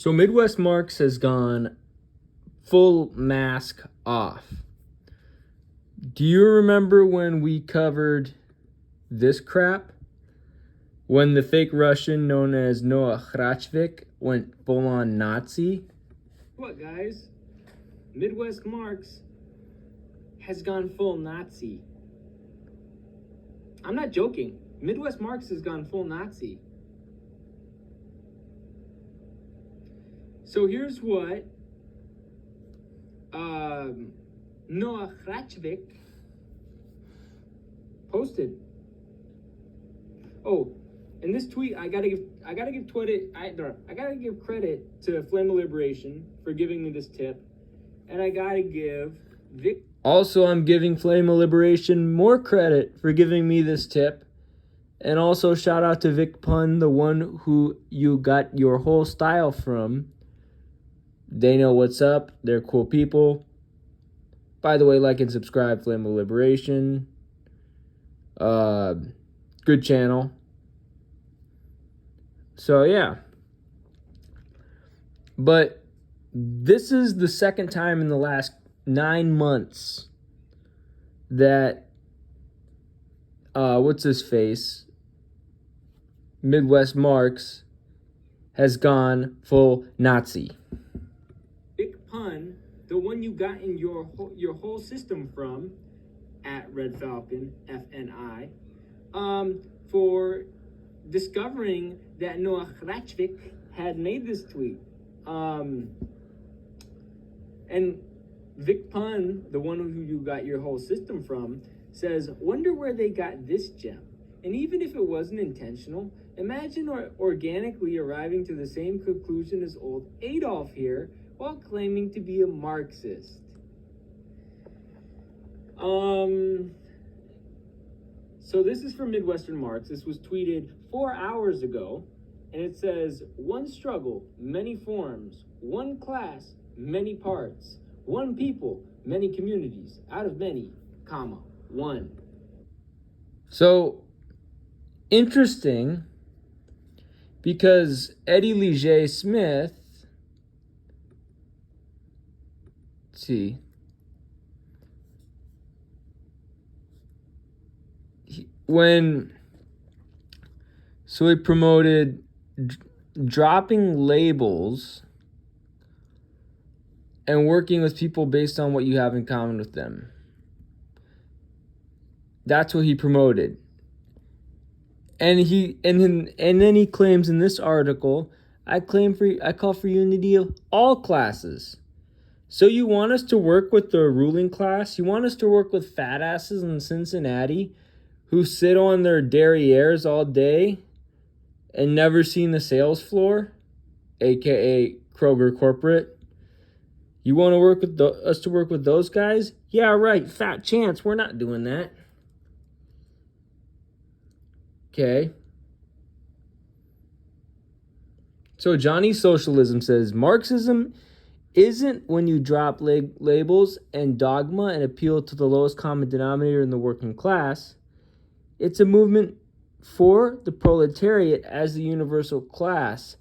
So Midwest Marks has gone full mask off. Do you remember when we covered this crap? When the fake Russian known as Noah Hrachvik went full-on Nazi? What, guys? Midwest Marks has gone full Nazi. I'm not joking. Midwest Marks has gone full Nazi. So here's what Noah Hrachvik posted. Oh, in this tweet, I gotta give credit to Flame of Liberation for giving me this tip, and I gotta give Vic. Also, I'm giving Flame of Liberation more credit for giving me this tip, and also shout out to Vic Pun, the one who you got your whole style from. They know what's up. They're cool people. By the way, like and subscribe, Flame of Liberation. Good channel. So, yeah. But this is the second time in the last 9 months that, what's his face? Midwest Marks has gone full Nazi. Big Pun, the one you got in your whole system from, at Red Falcon, FNI, for discovering that Noah Hrachvik had made this tweet. And Vic Pun, the one who you got your whole system from, says, wonder where they got this gem. And even if it wasn't intentional, imagine organically arriving to the same conclusion as old Adolf here while claiming to be a Marxist. So this is from Midwestern Marks. This was tweeted 4 hours ago, and it says, one struggle, many forms, one class, many parts, one people, many communities, out of many, comma, one. So, interesting, because Eddie Liger-Smith, let's see, he promoted dropping labels and working with people based on what you have in common with them. That's what he promoted. And then he claims in this article, I call for unity of all classes. So you want us to work with the ruling class? You want us to work with fat asses in Cincinnati who sit on their derrieres all day and never seen the sales floor, aka Kroger corporate? You want to work with us to work with those guys? Yeah, right. Fat chance. We're not doing that. Okay. So Johnny Socialism says, Marxism isn't when you drop labels and dogma and appeal to the lowest common denominator in the working class. It's a movement for the proletariat as the universal class,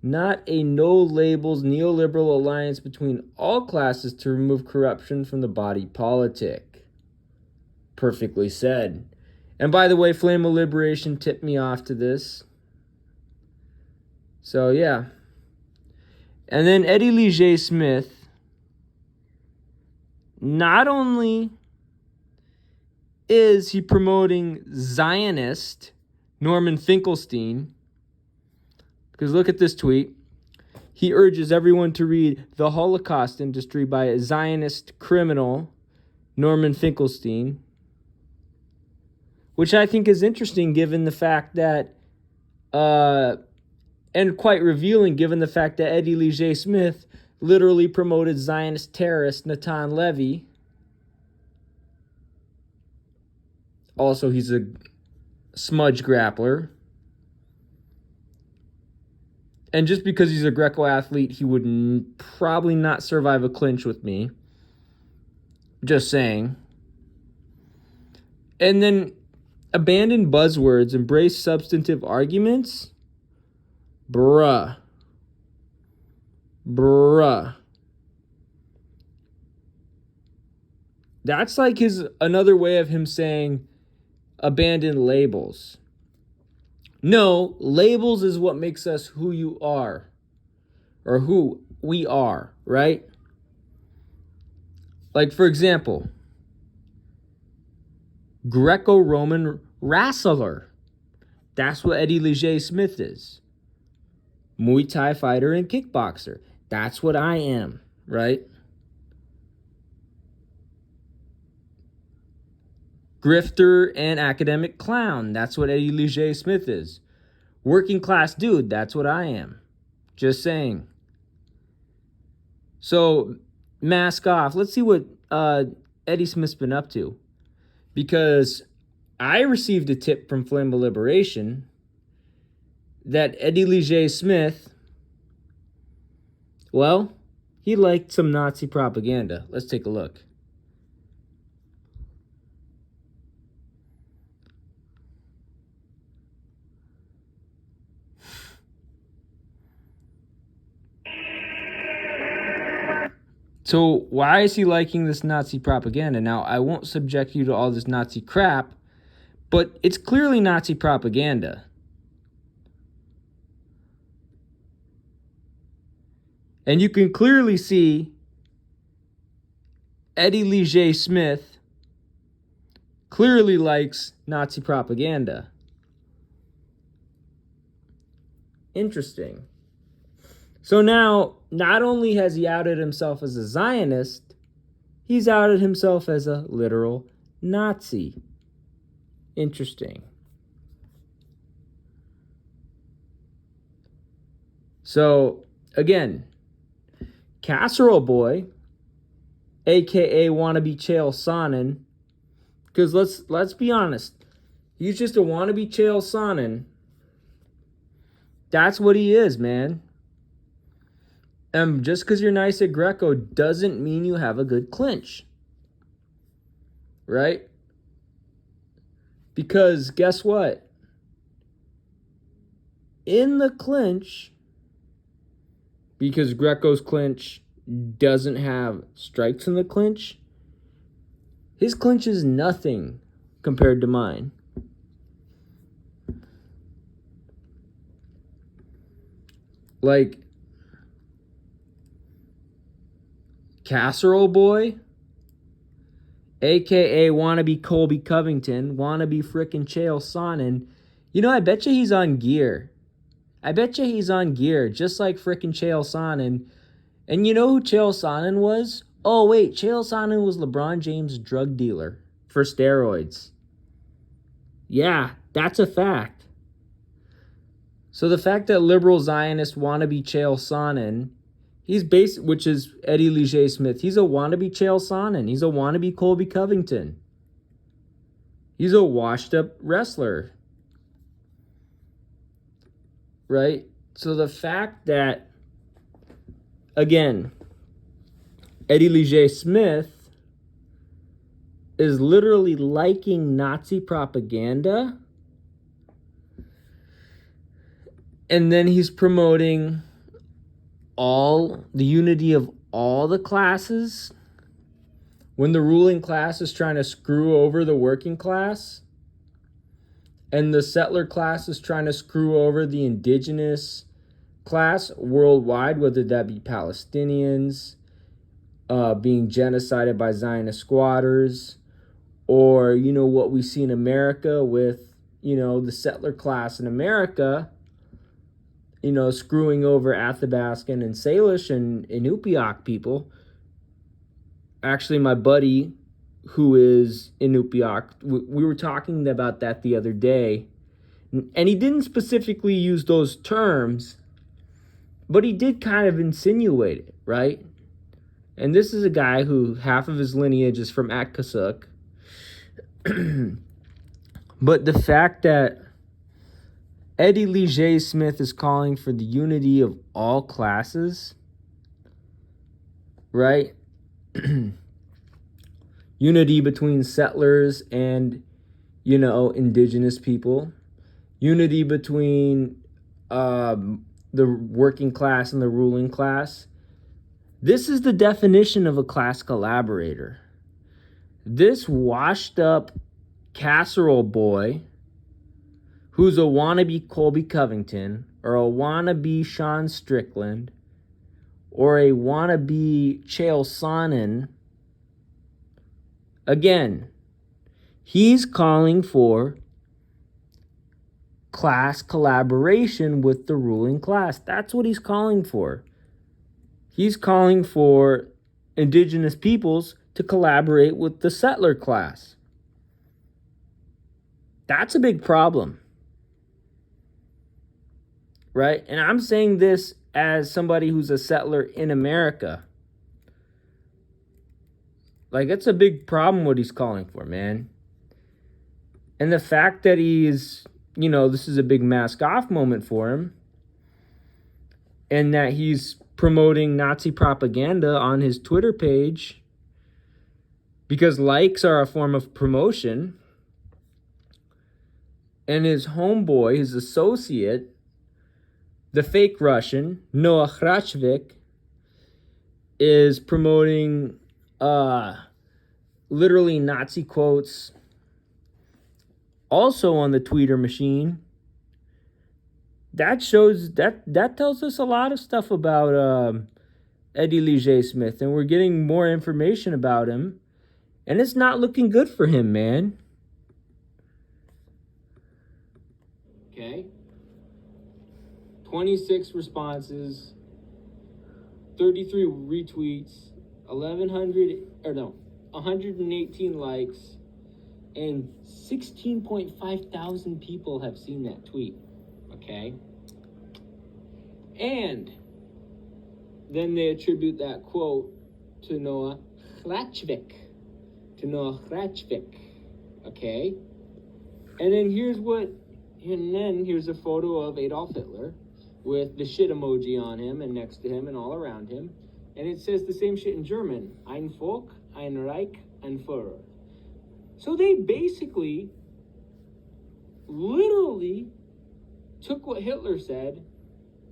not a no-labels neoliberal alliance between all classes to remove corruption from the body politic. Perfectly said. And by the way, Flame of Liberation tipped me off to this. So, yeah. And then Eddie Liger-Smith, not only is he promoting Zionist Norman Finkelstein, because look at this tweet. He urges everyone to read The Holocaust Industry by a Zionist criminal, Norman Finkelstein, which I think is interesting given the fact that, and quite revealing given the fact that Eddie Liger-Smith literally promoted Zionist terrorist Natan Levy. Also, he's a smudge grappler. And just because he's a Greco athlete, he would probably not survive a clinch with me. Just saying. And then abandon buzzwords, embrace substantive arguments. Bruh. Bruh. That's like another way of him saying abandon labels. No, labels is what makes us who you are. Or who we are, right? Like, for example, Greco-Roman wrestler. That's what Eddie Liger-Smith is. Muay Thai fighter and kickboxer. That's what I am, right? Grifter and academic clown. That's what Eddie Liger-Smith is. Working class dude. That's what I am. Just saying. So, mask off. Let's see what Eddie Smith's been up to. Because I received a tip from Flammable Liberation that Eddie Liger-Smith, well, he liked some Nazi propaganda. Let's take a look. So why is he liking this Nazi propaganda? Now, I won't subject you to all this Nazi crap, but it's clearly Nazi propaganda. And you can clearly see Eddie Liger-Smith clearly likes Nazi propaganda. Interesting. So now, not only has he outed himself as a Zionist, he's outed himself as a literal Nazi. Interesting. So, again, Casserole Boy, aka wannabe Chael Sonnen, because let's be honest, he's just a wannabe Chael Sonnen. That's what he is, man. Just because you're nice at Greco doesn't mean you have a good clinch. Right? Because guess what? In the clinch, because Greco's clinch doesn't have strikes in the clinch, his clinch is nothing compared to mine. Like, Casserole Boy, aka wannabe Colby Covington, wannabe frickin' Chael Sonnen, you know, I bet you he's on gear. I bet you he's on gear, just like frickin' Chael Sonnen. And you know who Chael Sonnen was? Oh, wait, Chael Sonnen was LeBron James' drug dealer for steroids. Yeah, that's a fact. So the fact that liberal Zionist wannabe Chael Sonnen, which is Eddie Liger-Smith, he's a wannabe Chael Sonnen. He's a wannabe Colby Covington. He's a washed up wrestler. Right? So the fact that, again, Eddie Liger-Smith is literally liking Nazi propaganda, and then he's promoting the unity of all the classes when the ruling class is trying to screw over the working class, and the settler class is trying to screw over the indigenous class worldwide, whether that be Palestinians being genocided by Zionist squatters, or, you know, what we see in America with, you know, the settler class in America, you know, screwing over Athabascan and Salish and Inupiaq people. Actually, my buddy who is Inupiaq, we were talking about that the other day, and he didn't specifically use those terms, but he did kind of insinuate it, right? And this is a guy who half of his lineage is from Atkasuk. But the fact that Eddie Liger-Smith is calling for the unity of all classes, right? Unity between settlers and, you know, indigenous people. Unity between the working class and the ruling class. This is the definition of a class collaborator. This washed up casserole boy who's a wannabe Colby Covington or a wannabe Sean Strickland or a wannabe Chael Sonnen, again, he's calling for class collaboration with the ruling class. That's what he's calling for. He's calling for indigenous peoples to collaborate with the settler class. That's a big problem. Right? And I'm saying this as somebody who's a settler in America. Like, it's a big problem what he's calling for, man. And the fact that he's, this is a big mask off moment for him. And that he's promoting Nazi propaganda on his Twitter page because likes are a form of promotion. And his homeboy, his associate, the fake Russian, Noah Hrachvik, is promoting literally Nazi quotes also on the Twitter machine. That shows that tells us a lot of stuff about Eddie Liger-Smith, and we're getting more information about him, and it's not looking good for him, man. Okay. 26 responses, 33 retweets, 118 likes, and 16.5 thousand people have seen that tweet. Okay. And then they attribute that quote to Noah Hrachvik. Okay. And then here's a photo of Adolf Hitler with the shit emoji on him and next to him and all around him. And it says the same shit in German. Ein Volk, ein Reich, ein Führer. So they basically, literally took what Hitler said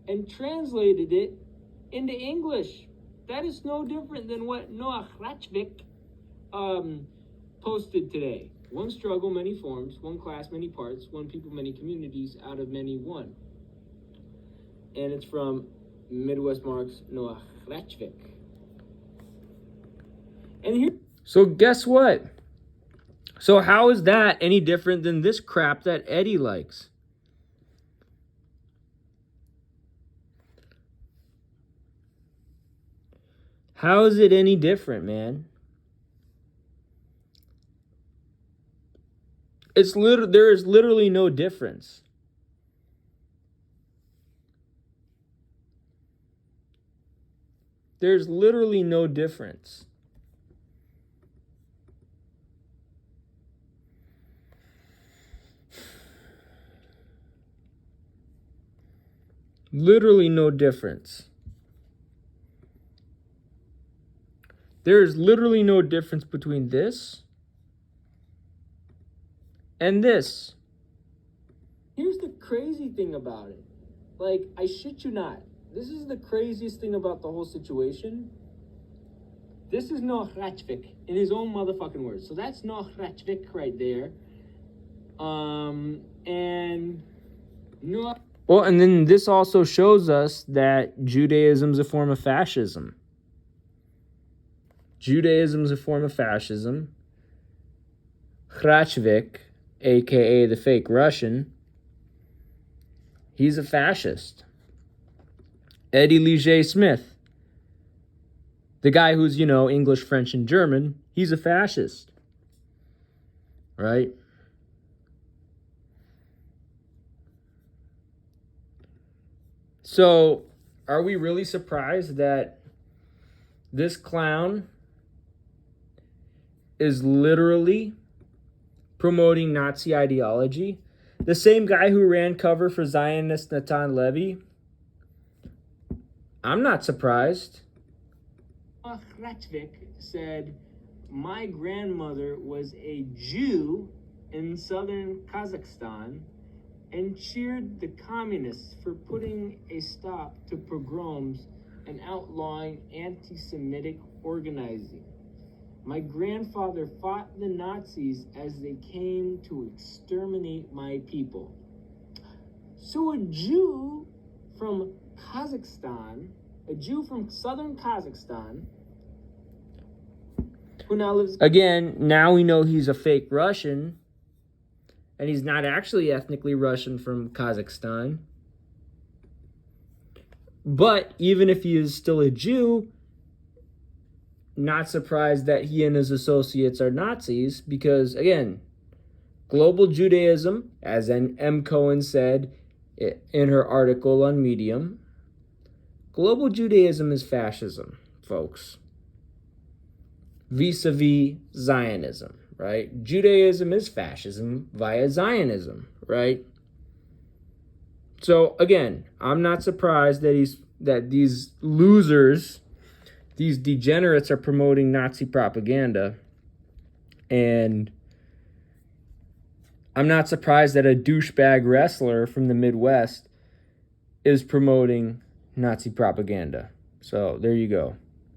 and translated it into English. That is no different than what Noah Hrachvik posted today. One struggle, many forms. One class, many parts. One people, many communities. Out of many, one. And it's from Midwest Mark's Noah Hrachvik. And here. So guess what? So how is that any different than this crap that Eddie likes? How is it any different, man? There is literally no difference. There's literally no difference. Literally no difference. There is literally no difference between this and this. Here's the crazy thing about it. Like, I shit you not. This is the craziest thing about the whole situation. This is Noah Hrachvik in his own motherfucking words. So that's Noah Hrachvik right there. And Noah. Well, and then this also shows us that Judaism is a form of fascism. Judaism is a form of fascism. Hrachvik, aka the fake Russian, he's a fascist. Eddie Liger-Smith, the guy who's, English, French, and German, he's a fascist. Right? So, are we really surprised that this clown is literally promoting Nazi ideology? The same guy who ran cover for Zionist Nazi Levy? I'm not surprised. Hrachvik said, my grandmother was a Jew in southern Kazakhstan and cheered the communists for putting a stop to pogroms and outlawing anti-Semitic organizing. My grandfather fought the Nazis as they came to exterminate my people. So a Jew from Kazakhstan, a Jew from southern Kazakhstan, who now lives... Again, now we know he's a fake Russian, and he's not actually ethnically Russian from Kazakhstan. But even if he is still a Jew, not surprised that he and his associates are Nazis, because, again, global Judaism, as M. Cohen said in her article on Medium, global Judaism is fascism, folks, vis-a-vis Zionism, right? Judaism is fascism via Zionism, right? So, again, I'm not surprised that these losers, these degenerates, are promoting Nazi propaganda. And I'm not surprised that a douchebag wrestler from the Midwest is promoting Nazi propaganda. So, there you go.